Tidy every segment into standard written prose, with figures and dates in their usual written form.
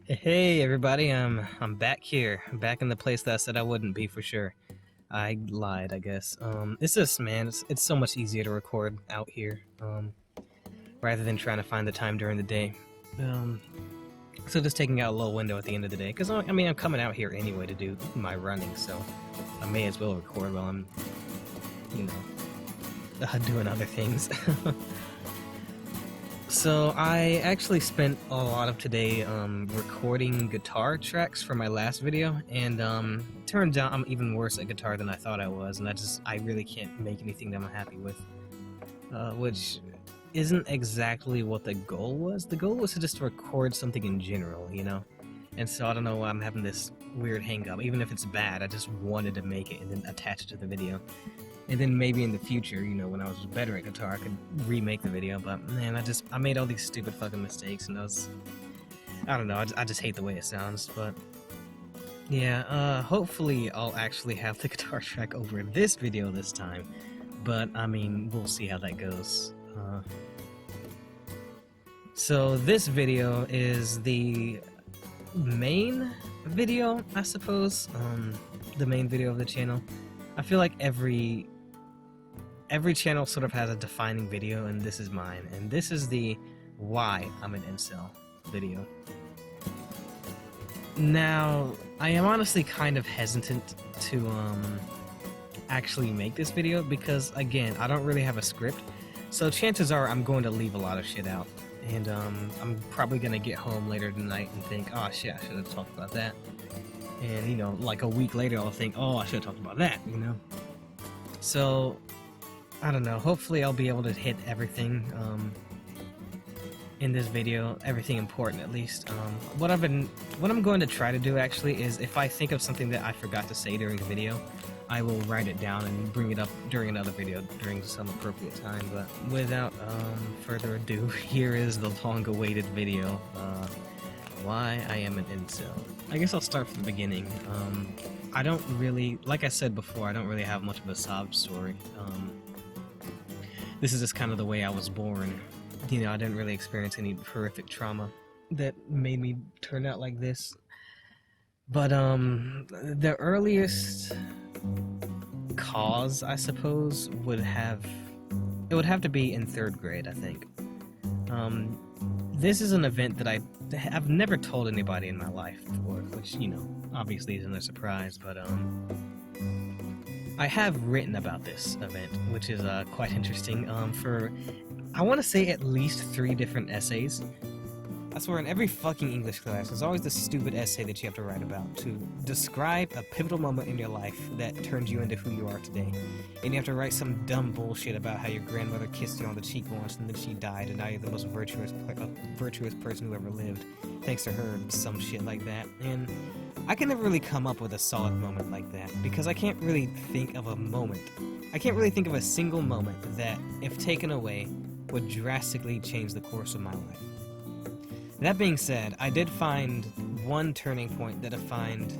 Hey everybody, I'm back here. I'm back in the place that I said I wouldn't be for sure. I lied, I guess. It's just man, it's so much easier to record out here, rather than trying to find the time during the day. Um, so just taking out a little window at the end of the day, because I mean I'm coming out here anyway to do my running, so I may as well record while I'm, you know, doing other things. So I actually spent a lot of today recording guitar tracks for my last video, and turns out I'm even worse at guitar than I thought I was, and I really can't make anything that I'm happy with, which isn't exactly what the goal was. The goal was to just record something in general, you know? And so I don't know why I'm having this weird hang up. Even if it's bad, I just wanted to make it and then attach it to the video. And then maybe in the future, you know, when I was better at guitar, I could remake the video. But man, I made all these stupid fucking mistakes, and I don't know, I just hate the way it sounds. But yeah, hopefully I'll actually have the guitar track over this video this time. But I mean, we'll see how that goes. So this video is the main video, I suppose. The main video of the channel. I feel like every channel sort of has a defining video, and this is mine. And this is the why I'm an incel video. Now, I am honestly kind of hesitant to actually make this video because, again, I don't really have a script. So chances are I'm going to leave a lot of shit out. And I'm probably going to get home later tonight and think, oh shit, I should have talked about that. And, you know, like a week later I'll think, oh, I should have talked about that, you know? So, I don't know, hopefully I'll be able to hit everything in this video, everything important at least. What I'm going to try to do actually is if I think of something that I forgot to say during the video, I will write it down and bring it up during another video during some appropriate time. But without further ado, here is the long-awaited video, why I am an incel. I guess I'll start from the beginning. I don't really, like I said before, I don't really have much of a sob story. This is just kind of the way I was born. You know, I didn't really experience any horrific trauma that made me turn out like this. But the earliest cause, I suppose, would have to be in 3rd grade, I think. This is an event that I've never told anybody in my life before, which, you know, obviously isn't a surprise, but I have written about this event, which is quite interesting, for, I want to say, at least 3 different essays. I swear, in every fucking English class, there's always this stupid essay that you have to write about to describe a pivotal moment in your life that turned you into who you are today. And you have to write some dumb bullshit about how your grandmother kissed you on the cheek once and then she died and now you're the most virtuous person who ever lived, thanks to her, some shit like that. And I can never really come up with a solid moment like that, because I can't really think of a moment. I can't really think of a single moment that, if taken away, would drastically change the course of my life. That being said, I did find one turning point that defined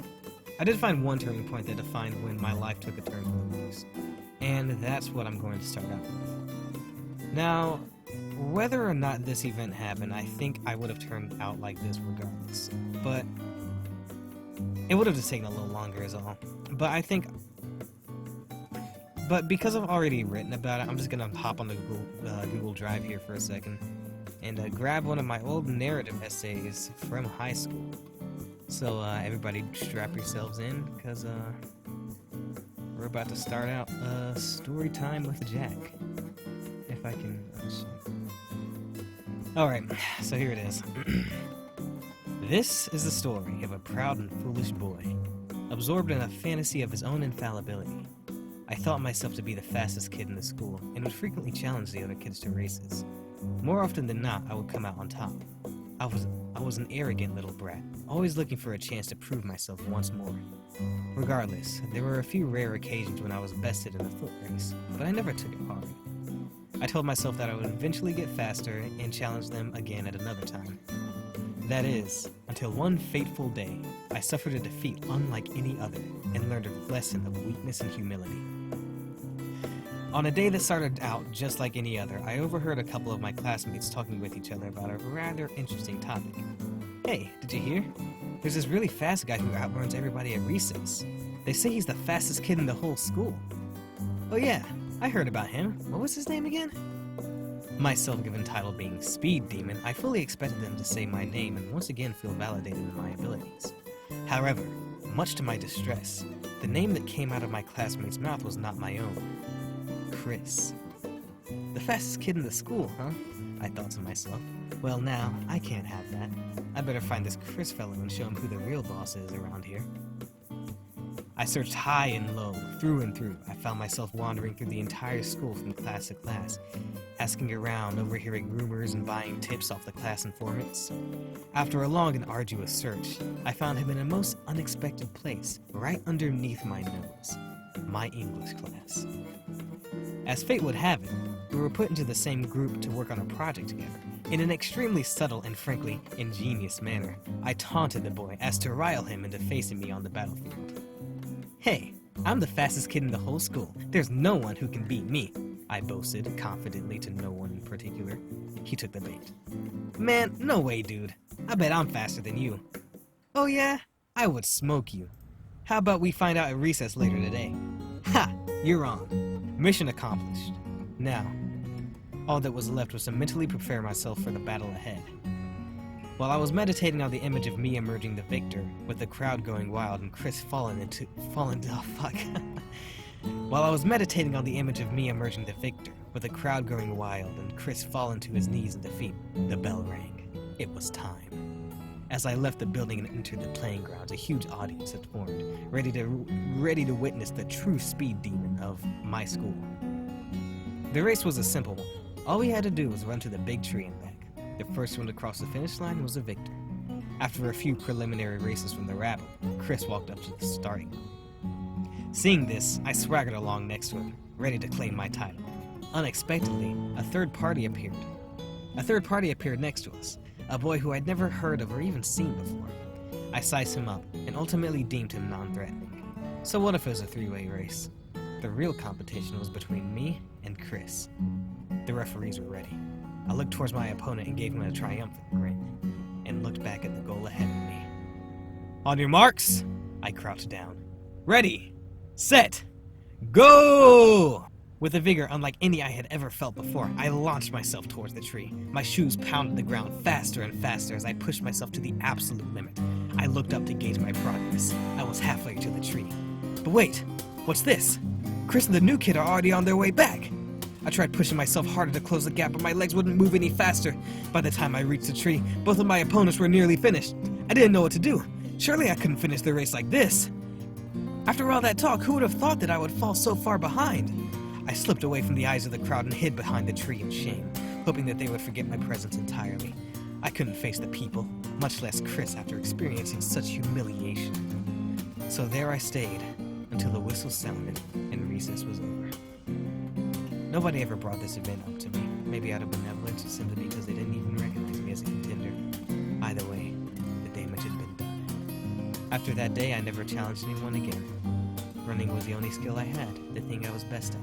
when my life took a turn for the worse. And that's what I'm going to start out with. Now, whether or not this event happened, I think I would have turned out like this regardless. But it would have just taken a little longer is all. But because I've already written about it, I'm just gonna hop on the Google Drive here for a second and grab one of my old narrative essays from high school. So everybody strap yourselves in, because we're about to start out story time with Jack. If I can... Alright, so here it is. This is the story of a proud and foolish boy, absorbed in a fantasy of his own infallibility. I thought myself to be the fastest kid in the school, and would frequently challenge the other kids to races. More often than not, I would come out on top. I was an arrogant little brat, always looking for a chance to prove myself once more. Regardless, there were a few rare occasions when I was bested in a foot race, but I never took it hard. I told myself that I would eventually get faster and challenge them again at another time. That is, until one fateful day, I suffered a defeat unlike any other, and learned a lesson of weakness and humility. On a day that started out just like any other, I overheard a couple of my classmates talking with each other about a rather interesting topic. Hey, did you hear? There's this really fast guy who outruns everybody at recess. They say he's the fastest kid in the whole school. Oh yeah, I heard about him. What was his name again? My self-given title being Speed Demon, I fully expected them to say my name and once again feel validated in my abilities. However, much to my distress, the name that came out of my classmate's mouth was not my own. Chris. The fastest kid in the school, huh? I thought to myself. Well now, I can't have that. I better find this Chris fellow and show him who the real boss is around here. I searched high and low, through and through. I found myself wandering through the entire school from class to class, asking around, overhearing rumors, and buying tips off the class informants. After a long and arduous search, I found him in a most unexpected place, right underneath my nose. My English class. As fate would have it, we were put into the same group to work on a project together. In an extremely subtle and frankly ingenious manner, I taunted the boy as to rile him into facing me on the battlefield. Hey, I'm the fastest kid in the whole school. There's no one who can beat me, I boasted confidently to no one in particular. He took the bait. Man, no way, dude. I bet I'm faster than you. Oh yeah? I would smoke you. How about we find out at recess later today? Ha! You're on. Mission accomplished. Now, all that was left was to mentally prepare myself for the battle ahead. While I was meditating on the image of me emerging the victor, with the crowd going wild and Chris While I was meditating on the image of me emerging the victor, with the crowd going wild and Chris falling to his knees in defeat, the bell rang. It was time. As I left the building and entered the playing grounds, a huge audience had formed, ready to witness the true speed demon of my school. The race was a simple one. All we had to do was run to the big tree and back. The first one to cross the finish line was a victor. After a few preliminary races from the rabble, Chris walked up to the starting line. Seeing this, I swaggered along next to him, ready to claim my title. Unexpectedly, a third party appeared. Next to us, a boy who I'd never heard of or even seen before. I sized him up and ultimately deemed him non-threatening. So what if it was a three-way race? The real competition was between me and Chris. The referees were ready. I looked towards my opponent and gave him a triumphant grin, and looked back at the goal ahead of me. On your marks, I crouched down. Ready, set, go! With a vigor unlike any I had ever felt before, I launched myself towards the tree. My shoes pounded the ground faster and faster as I pushed myself to the absolute limit. I looked up to gauge my progress. I was halfway to the tree. But wait, what's this? Chris and the new kid are already on their way back. I tried pushing myself harder to close the gap, but my legs wouldn't move any faster. By the time I reached the tree, both of my opponents were nearly finished. I didn't know what to do. Surely I couldn't finish the race like this. After all that talk, who would have thought that I would fall so far behind? I slipped away from the eyes of the crowd and hid behind the tree in shame, hoping that they would forget my presence entirely. I couldn't face the people, much less Chris, after experiencing such humiliation. So there I stayed, until the whistle sounded and recess was over. Nobody ever brought this event up to me, maybe out of benevolence or simply because they didn't even recognize me as a contender. Either way, the damage had been done. After that day, I never challenged anyone again. Running was the only skill I had, the thing I was best at.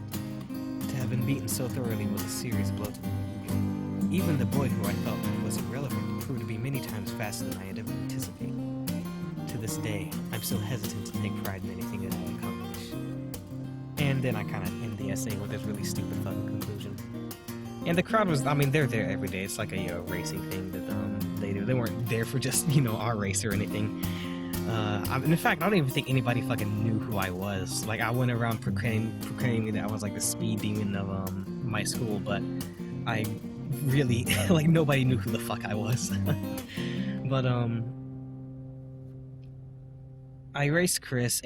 To have been beaten so thoroughly was a serious blow to my ego. Even the boy who I felt was irrelevant proved to be many times faster than I had ever anticipated. To this day, I'm still hesitant to take pride in anything that I accomplish. And then I kind of end the essay with this really stupid fucking conclusion. And the crowd was, they're there every day. It's like a racing thing that they do. They weren't there for just, our race or anything. In fact, I don't even think anybody fucking knew who I was. Like, I went around proclaiming that I was like the speed demon of my school, but I really, nobody knew who the fuck I was. But, I raced Chris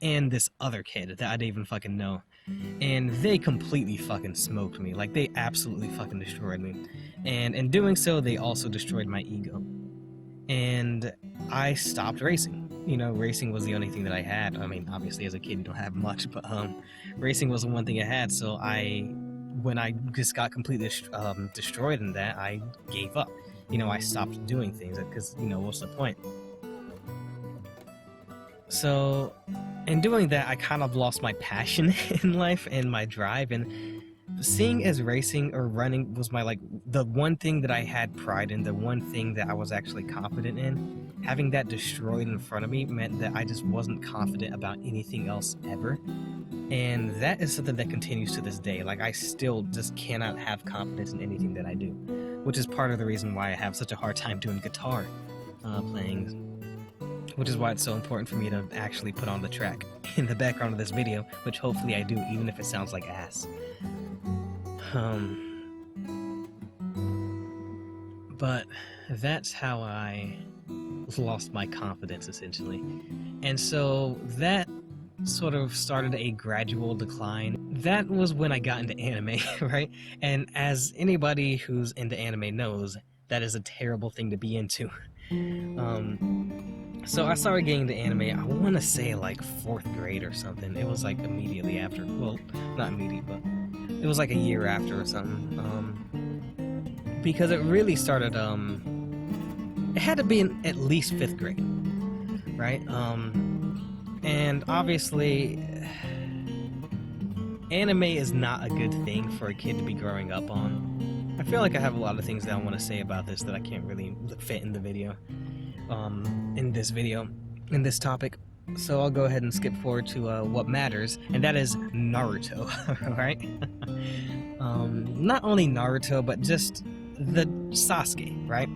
and this other kid that I didn't even fucking know. And they completely fucking smoked me. Like, they absolutely fucking destroyed me. And in doing so, they also destroyed my ego. And I stopped racing. Racing was the only thing that I had. Obviously as a kid you don't have much, but racing was the one thing I had. So when I just got completely destroyed in that, I gave up. I stopped doing things because, what's the point? So in doing that, I kind of lost my passion in life and my drive, and seeing as racing or running was my, like, the one thing that I had pride in, the one thing that I was actually confident in. Having that destroyed in front of me meant that I just wasn't confident about anything else ever. And that is something that continues to this day. Like, I still just cannot have confidence in anything that I do, which is part of the reason why I have such a hard time doing guitar playing, which is why it's so important for me to actually put on the track in the background of this video, which hopefully I do, even if it sounds like ass. But that's how I lost my confidence, essentially. And so that sort of started a gradual decline. That was when I got into anime, right? And as anybody who's into anime knows, that is a terrible thing to be into. So I started getting into anime, I want to say like 4th grade or something. It was like immediately after, well, not immediate, but it was like a year after or something. Because it really started, it had to be in at least 5th grade, right? And obviously, anime is not a good thing for a kid to be growing up on. I feel like I have a lot of things that I want to say about this that I can't really fit in the video, in this topic. So I'll go ahead and skip forward to what matters, and that is Naruto, right? Not only Naruto, but just the Sasuke, right?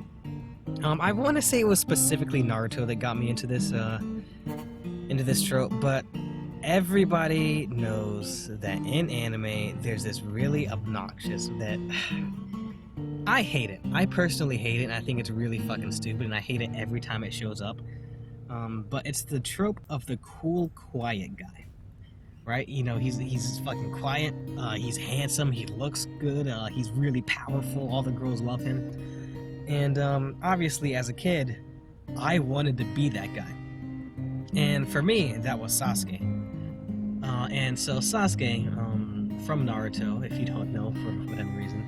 I want to say it was specifically Naruto that got me into this trope, but everybody knows that in anime there's this really obnoxious that I hate it. I personally hate it, and I think it's really fucking stupid, and I hate it every time it shows up. But it's the trope of the cool, quiet guy, right? You know, he's fucking quiet, he's handsome, he looks good, he's really powerful, all the girls love him. And obviously, as a kid, I wanted to be that guy. And for me, that was Sasuke. And so Sasuke, from Naruto, if you don't know for whatever reason,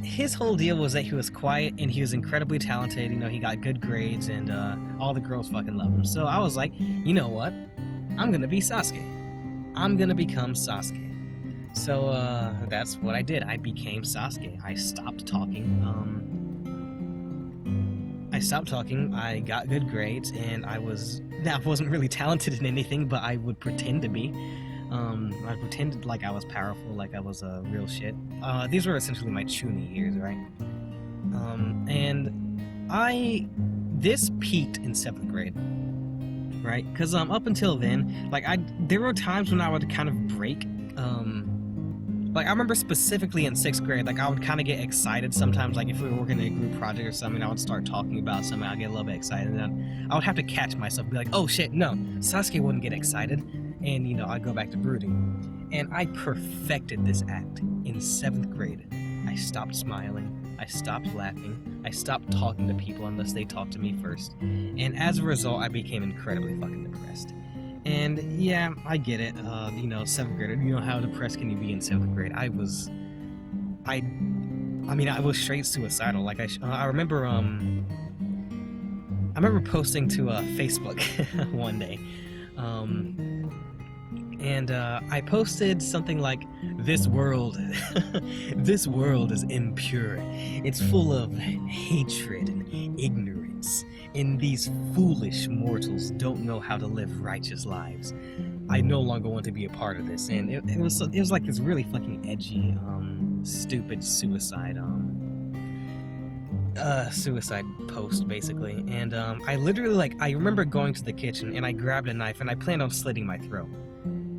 his whole deal was that he was quiet and he was incredibly talented. You know, he got good grades and all the girls fucking love him. So I was like, you know what? I'm gonna be Sasuke. I'm gonna become Sasuke. So that's what I did. I became Sasuke. I stopped talking. I got good grades, and I wasn't really talented in anything, but I would pretend to be. I pretended like I was powerful, like I was real shit. These were essentially my Chunin years, right? And this peaked in 7th grade, right? Because up until then, like there were times when I would kind of break. Like I remember specifically in 6th grade, like I would kind of get excited sometimes, like if we were working in a group project or something, I would start talking about something, I'd get a little bit excited, and then I would have to catch myself, be like, oh shit, no, Sasuke wouldn't get excited, and you know, I'd go back to brooding. And I perfected this act in 7th grade. I stopped smiling, I stopped laughing, I stopped talking to people unless they talked to me first, and as a result, I became incredibly fucking depressed. And yeah, I get it. You know, 7th grade. You know, how depressed can you be in 7th grade? I was straight suicidal. Like I remember posting to Facebook one day, and I posted something like, "This world, this world is impure. It's full of hatred and ignorance. And these foolish mortals don't know how to live righteous lives. I no longer want to be a part of this." And it was like this really fucking edgy, stupid suicide post, basically. And I literally, like, I remember going to the kitchen and I grabbed a knife and I planned on slitting my throat.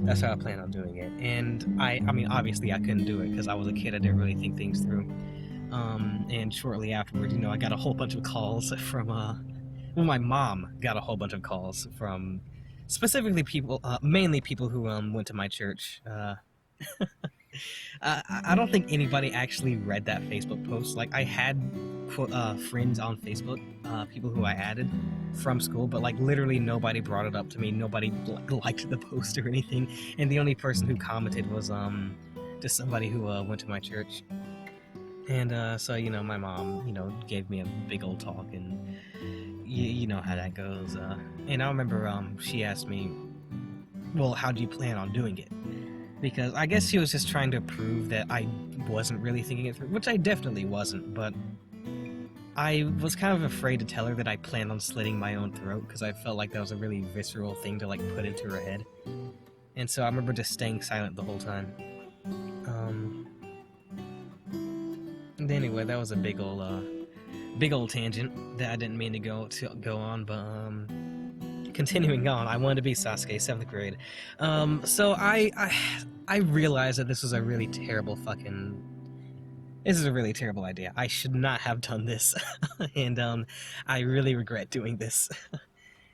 That's how I planned on doing it. And I mean, obviously I couldn't do it because I was a kid. I didn't really think things through. And shortly afterwards, you know, I got a whole bunch of calls from well, my mom got a whole bunch of calls from specifically people, mainly people who went to my church. I don't think anybody actually read that Facebook post. Like, I had friends on Facebook, people who I added from school, but like literally nobody brought it up to me. Nobody liked the post or anything, and the only person who commented was just somebody who went to my church. And so, you know, my mom, you know, gave me a big old talk, and you know how that goes. And I remember she asked me, well, how do you plan on doing it? because I guess she was just trying to prove that I wasn't really thinking it through, which I definitely wasn't, but I was kind of afraid to tell her that I planned on slitting my own throat, because I felt like that was a really visceral thing to, like, put into her head. And so I remember just staying silent the whole time. And anyway, that was a big old tangent that I didn't mean to go on, but continuing on, I wanted to be Sasuke, 7th grade. So I realized that this is a really terrible idea. I should not have done this, and I really regret doing this.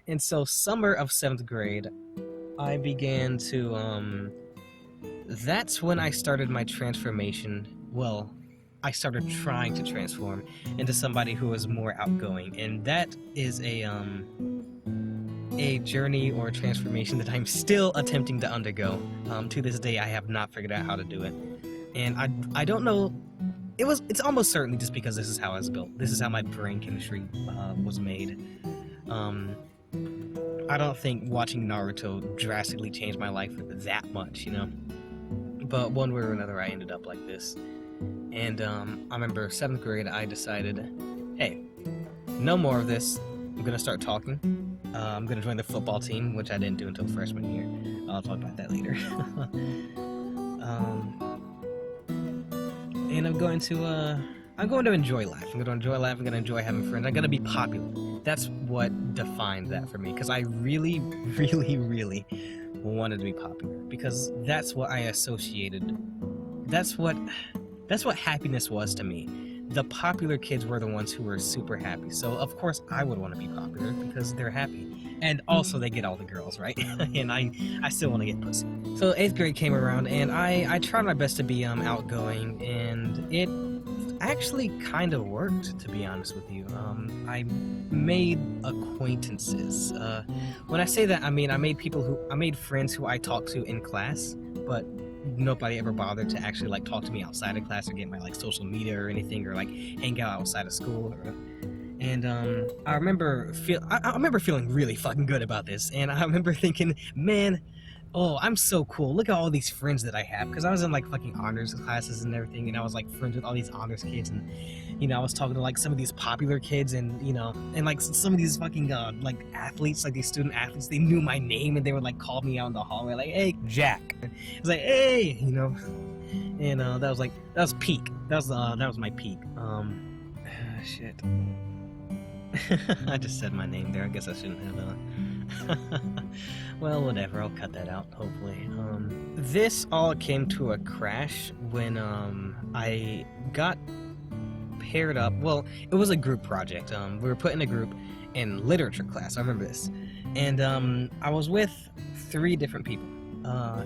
And so, summer of 7th grade, I began to that's when I started my transformation. Well, I started trying to transform into somebody who was more outgoing, and that is a journey or a transformation that I'm still attempting to undergo. To this day, I have not figured out how to do it, and I don't know. It's almost certainly just because this is how I was built. This is how my brain chemistry was made. I don't think watching Naruto drastically changed my life that much, you know. But one way or another, I ended up like this. And I remember 7th grade, I decided, hey, no more of this. I'm gonna start talking. I'm gonna join the football team, which I didn't do until freshman year. I'll talk about that later. And I'm going to enjoy life. I'm going to enjoy life. I'm going to enjoy having friends. I'm going to be popular. That's what defined that for me, because I really, really, really wanted to be popular, because that's what I associated. That's what happiness was to me. The popular kids were the ones who were super happy. So of course I would want to be popular because they're happy. And also they get all the girls, right? And I still want to get pussy. So 8th grade came around, and I tried my best to be outgoing, and it actually kind of worked, to be honest with you. I made acquaintances. When I say that, I mean I made friends who I talked to in class, but nobody ever bothered to actually like talk to me outside of class or get my like social media or anything, or like hang out outside of school. And I remember feeling really fucking good about this, and I remember thinking, man, oh, I'm so cool. Look at all these friends that I have, because I was in like fucking honors classes and everything, and I was like friends with all these honors kids, and you know, I was talking to like some of these popular kids, and you know, and like some of these fucking like athletes, like these student athletes, they knew my name, and they would like call me out in the hallway, like, hey, Jack. It's like, hey, you know, and that was peak. That was my peak. Shit. I just said my name there. I guess I shouldn't have. Well, whatever. I'll cut that out, hopefully. This all came to a crash when I got paired up. Well, it was a group project. We were put in a group in literature class. I remember this. And I was with 3 different people.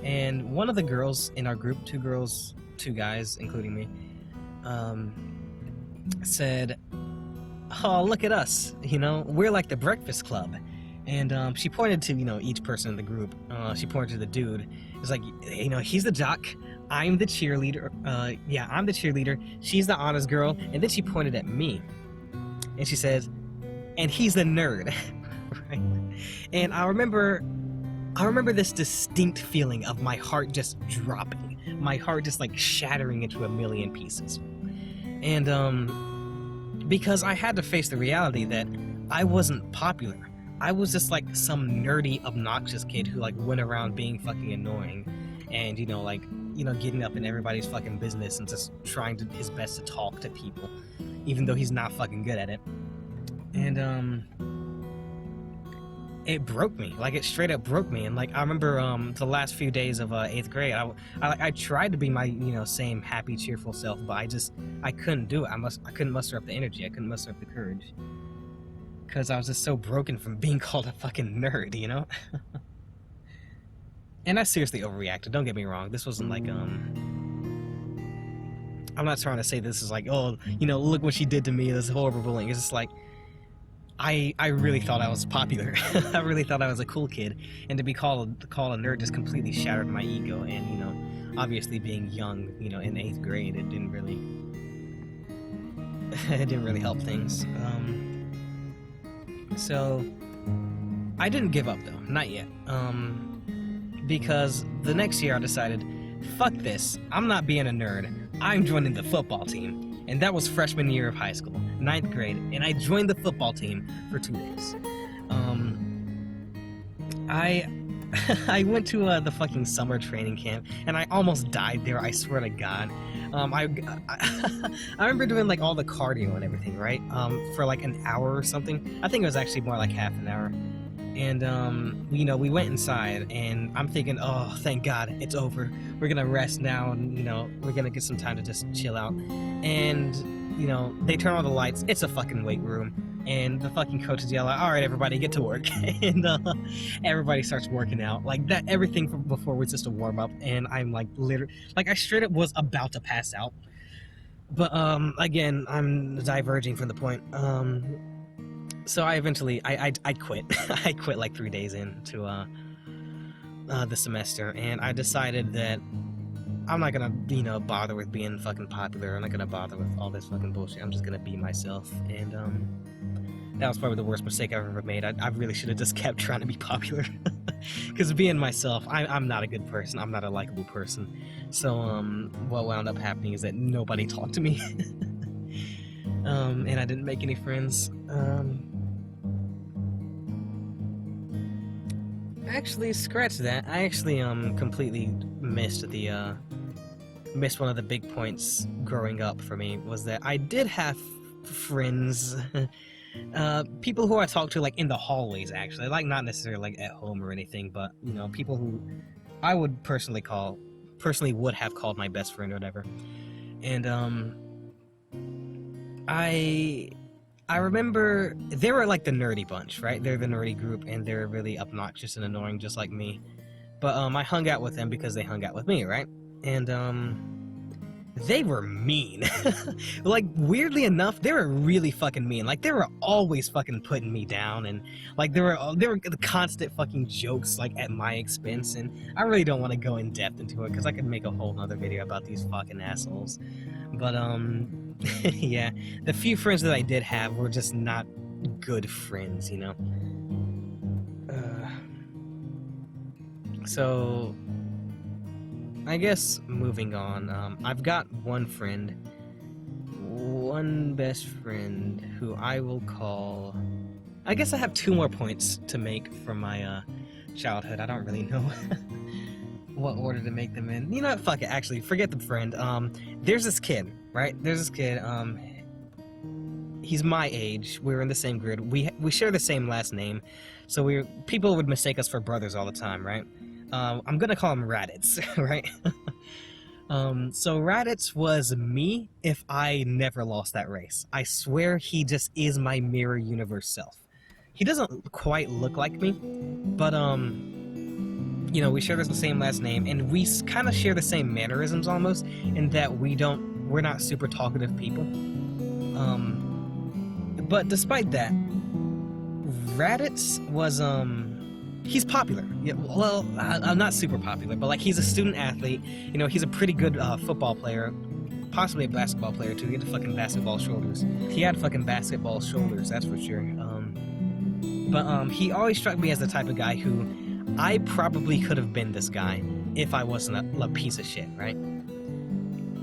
And one of the girls in our group, 2 girls, 2 guys, including me, said, oh, look at us, you know, we're like the Breakfast Club. And she pointed to, you know, each person in the group. She pointed to the dude. It's like, you know, he's the jock, I'm the cheerleader. Yeah, I'm the cheerleader, she's the honors girl. And then she pointed at me, and she says, and he's the nerd. Right? And I remember this distinct feeling of my heart just dropping, my heart just like shattering into a million pieces. And because I had to face the reality that I wasn't popular. I was just like some nerdy, obnoxious kid who like went around being fucking annoying, and you know, like, you know, getting up in everybody's fucking business and just trying his best to talk to people, even though he's not fucking good at it. And it broke me. Like, it straight up broke me. And like, I remember the last few days of 8th grade, I tried to be my, you know, same happy, cheerful self, but I couldn't do it. I couldn't muster up the energy. I couldn't muster up the courage, because I was just so broken from being called a fucking nerd, you know. And I seriously overreacted. Don't get me wrong. This wasn't like I'm not trying to say this is like, oh, you know, look what she did to me, this horrible bullying. It's just like, I really thought I was popular. I really thought I was a cool kid, and to be called a nerd just completely shattered my ego. And you know, obviously being young, you know, in 8th grade, it didn't really help things. So I didn't give up though, not yet. Because the next year I decided, fuck this, I'm not being a nerd, I'm joining the football team. And that was freshman year of high school, 9th grade, and I joined the football team for 2 days. I I went to the fucking summer training camp, and I almost died there, I swear to God. I remember doing like all the cardio and everything, right? For like an hour or something. I think it was actually more like half an hour. And you know, we went inside, and I'm thinking, oh, thank God, it's over. We're gonna rest now, and you know, we're gonna get some time to just chill out. And you know, they turn on the lights. It's a fucking weight room, and the fucking coaches yell out, "All right, everybody, get to work!" And everybody starts working out. Like that, everything from before was just a warm up, and I'm like, literally, like I straight up was about to pass out. But again, I'm diverging from the point. So I eventually I quit. I quit like 3 days into the semester, and I decided that I'm not gonna, you know, bother with being fucking popular. I'm not gonna bother with all this fucking bullshit. I'm just gonna be myself. And that was probably the worst mistake I've ever made. I really should have just kept trying to be popular. Because being myself, I'm not a good person. I'm not a likable person. So what wound up happening is that nobody talked to me. And I didn't make any friends. Actually, scratch that. I actually completely missed one of the big points growing up for me, was that I did have friends, people who I talked to like in the hallways, actually, like not necessarily like at home or anything, but you know, people who I would personally would have called my best friend or whatever. And I remember they were like the nerdy bunch, right? They're the nerdy group, and they're really obnoxious and annoying, just like me. But I hung out with them because they hung out with me, right? And they were mean. Like, weirdly enough, they were really fucking mean. Like, they were always fucking putting me down, and like there were the constant fucking jokes like at my expense. And I really don't want to go in depth into it because I could make a whole other video about these fucking assholes. But yeah, the few friends that I did have were just not good friends, you know. So I guess moving on, I've got one best friend who I will call. I guess I have 2 more points to make from my childhood. I don't really know what order to make them in. You know what? Fuck it. Actually, forget the friend. There's this kid, right? There's this kid. He's my age. We're in the same grade. We share the same last name, so people would mistake us for brothers all the time, right? I'm gonna call him Raditz, right? So Raditz was me if I never lost that race. I swear he just is my mirror universe self. He doesn't quite look like me, but you know, we share the same last name, and we kind of share the same mannerisms almost, in that we're not super talkative people. But despite that, Raditz was he's popular. Yeah, well, I'm not super popular, but like he's a student athlete. You know, he's a pretty good football player, possibly a basketball player too. He had fucking basketball shoulders. He had fucking basketball shoulders, that's for sure. But he always struck me as the type of guy who I probably could have been this guy if I wasn't a piece of shit, right?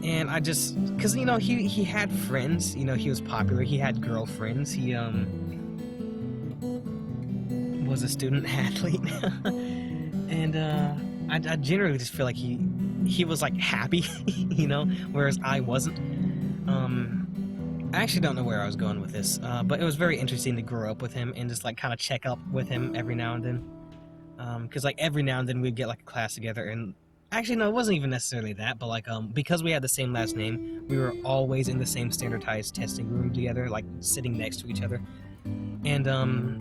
And I just, cause you know, he had friends. You know, he was popular. He had girlfriends. He was a student athlete, and I generally just feel like he was like happy, you know, whereas I wasn't. I actually don't know where I was going with this, but it was very interesting to grow up with him and just like kind of check up with him every now and then, because like every now and then we'd get like a class together, and actually no, it wasn't even necessarily that, but like because we had the same last name, we were always in the same standardized testing room together, like sitting next to each other. And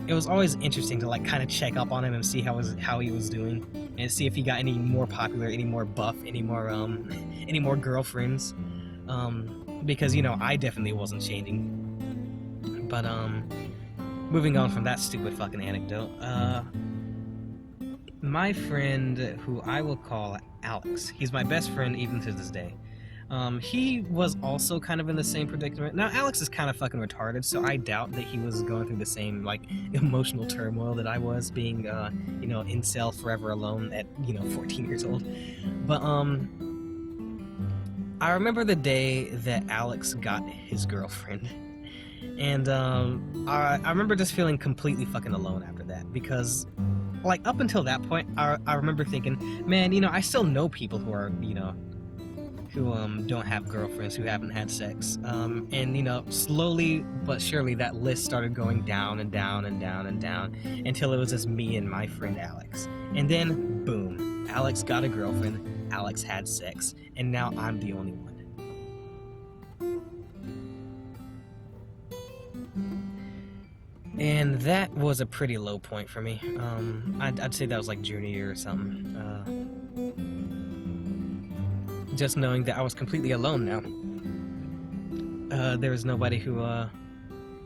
it was always interesting to like kind of check up on him and see how he was doing, and see if he got any more popular, any more buff, any more girlfriends, because you know, I definitely wasn't changing. But moving on from that stupid fucking anecdote, my friend, who I will call Alex, he's my best friend even to this day. He was also kind of in the same predicament. Now, Alex is kind of fucking retarded, so I doubt that he was going through the same, like, emotional turmoil that I was, being, you know, incel forever alone at, you know, 14 years old. But, I remember the day that Alex got his girlfriend. And I remember just feeling completely fucking alone after that, because like up until that point, I remember thinking, man, you know, I still know people who are, you know, who don't have girlfriends, who haven't had sex, and you know, slowly but surely that list started going down and down and down and down until it was just me and my friend Alex. And then boom, Alex got a girlfriend, Alex had sex, and now I'm the only one. And that was a pretty low point for me. I'd say that was like junior year or something. Just knowing that I was completely alone now. There was nobody who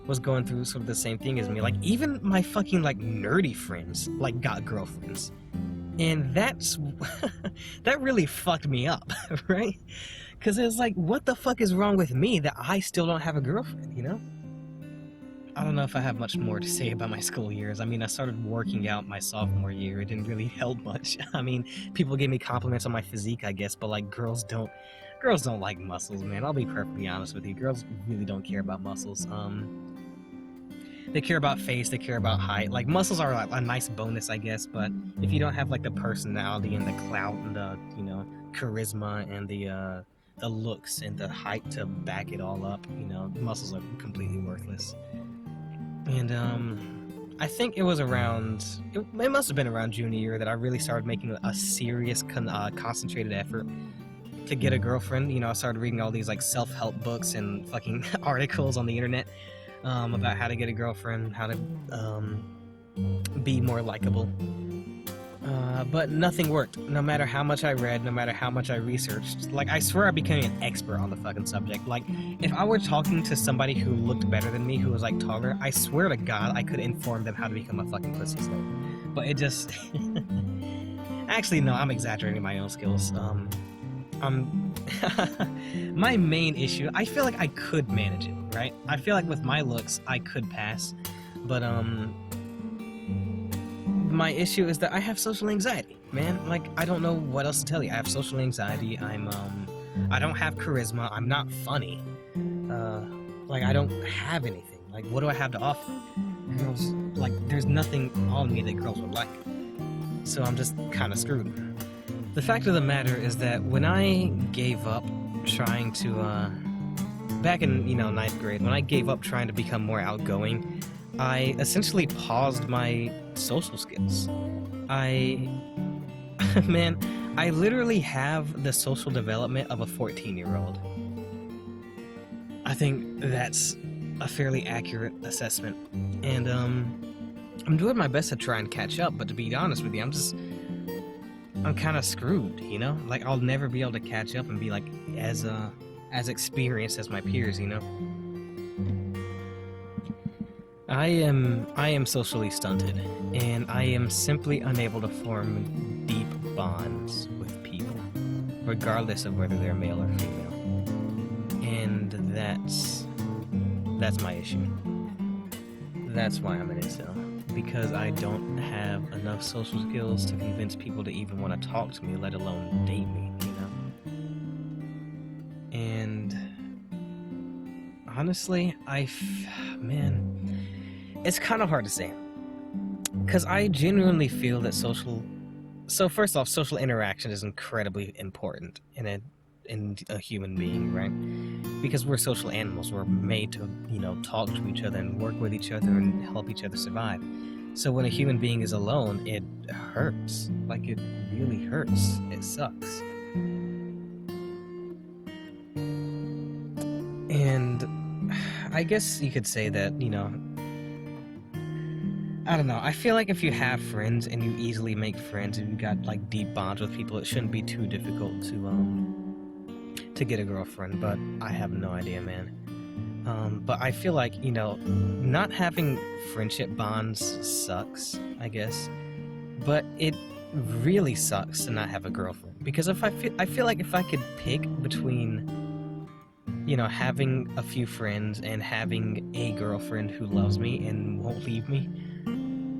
was going through sort of the same thing as me. Like even my fucking like nerdy friends like got girlfriends, and that's that really fucked me up, right? Because it was like, what the fuck is wrong with me that I still don't have a girlfriend? You know? I don't know if I have much more to say about my school years. I mean, I started working out my sophomore year. It didn't really help much. I mean, people gave me compliments on my physique, I guess, but like girls don't like muscles, man. I'll be perfectly honest with you. Girls really don't care about muscles. They care about face, they care about height. Like muscles are like a nice bonus, I guess, but if you don't have like the personality and the clout and the, you know, charisma and the looks and the height to back it all up, you know, muscles are completely worthless. And I think it was around, it must have been around junior year that I really started making a serious concentrated effort to get a girlfriend. You know, I started reading all these like self-help books and fucking articles on the internet about how to get a girlfriend, how to be more likable. But nothing worked. No matter how much I read, no matter how much I researched. Like, I swear I became an expert on the fucking subject. Like, if I were talking to somebody who looked better than me, who was, like, taller, I swear to God I could inform them how to become a fucking pussy slave. But it just... Actually, no, I'm exaggerating my own skills. My main issue, I feel like I could manage it, right? I feel like with my looks, I could pass. But, my issue is that I have social anxiety, man. Like, I don't know what else to tell you. I have social anxiety. I don't have charisma. I'm not funny. Like, I don't have anything. Like, what do I have to offer? Girls, like, there's nothing on me that girls would like. So I'm just kind of screwed. The fact of the matter is that when I gave up trying to, back in, you know, 9th grade, when I gave up trying to become more outgoing, I essentially paused my social skills. Man, I literally have the social development of a 14-year-old. I think that's a fairly accurate assessment. And I'm doing my best to try and catch up, but to be honest with you, I'm kind of screwed, you know? Like, I'll never be able to catch up and be like as experienced as my peers, you know? I am socially stunted, and I am simply unable to form deep bonds with people, regardless of whether they're male or female. And that's my issue. That's why I'm an incel, because I don't have enough social skills to convince people to even want to talk to me, let alone date me, you know? And honestly, man, it's kind of hard to say, because I genuinely feel that so first off, social interaction is incredibly important in a human being, right? Because we're social animals. We're made to, you know, talk to each other and work with each other and help each other survive. So when a human being is alone, it hurts. Like, it really hurts. It sucks. And I guess you could say that, you know, I don't know. I feel like if you have friends and you easily make friends and you got like deep bonds with people, it shouldn't be too difficult to get a girlfriend. But I have no idea, man. But I feel like, you know, not having friendship bonds sucks, I guess. But it really sucks to not have a girlfriend, because I feel like if I could pick between, you know, having a few friends and having a girlfriend who loves me and won't leave me,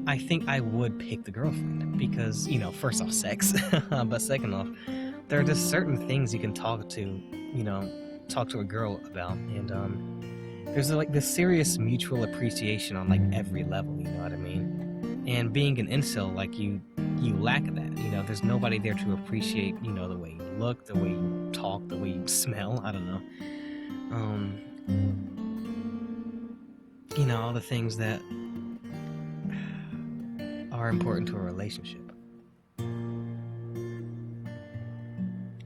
I think I would pick the girlfriend, because, you know, first off, sex, but second off, there are just certain things you can talk to, talk to a girl about, and there's like this serious mutual appreciation on like every level. You know what I mean? And being an incel, like you lack that. There's nobody there to appreciate, the way you look, the way you talk, the way you smell. I don't know. All the things that are important to a relationship.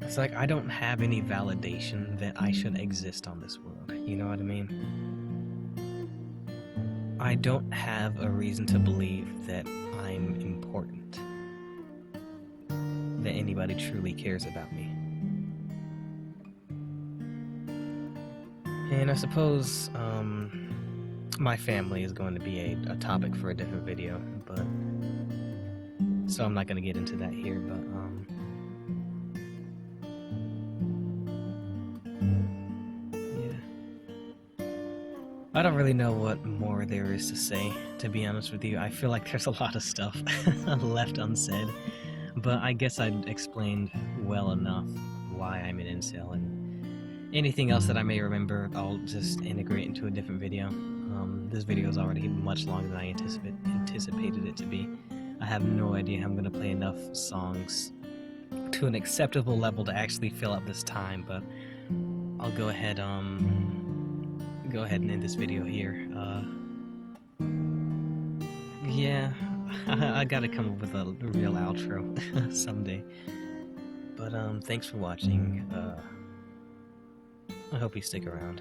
It's like I don't have any validation that I should exist on this world. You know what I mean? I don't have a reason to believe that I'm important, that anybody truly cares about me. And I suppose my family is going to be a topic for a different video, but so I'm not going to get into that here, but yeah. I don't really know what more there is to say, to be honest with you. I feel like there's a lot of stuff left unsaid, but I guess I explained well enough why I'm an incel, and anything else that I may remember, I'll just integrate into a different video. This video is already much longer than I anticipated it to be. I have no idea how I'm going to play enough songs to an acceptable level to actually fill up this time, but I'll go ahead and end this video here. Yeah, I gotta come up with a real outro someday. But thanks for watching. I hope you stick around.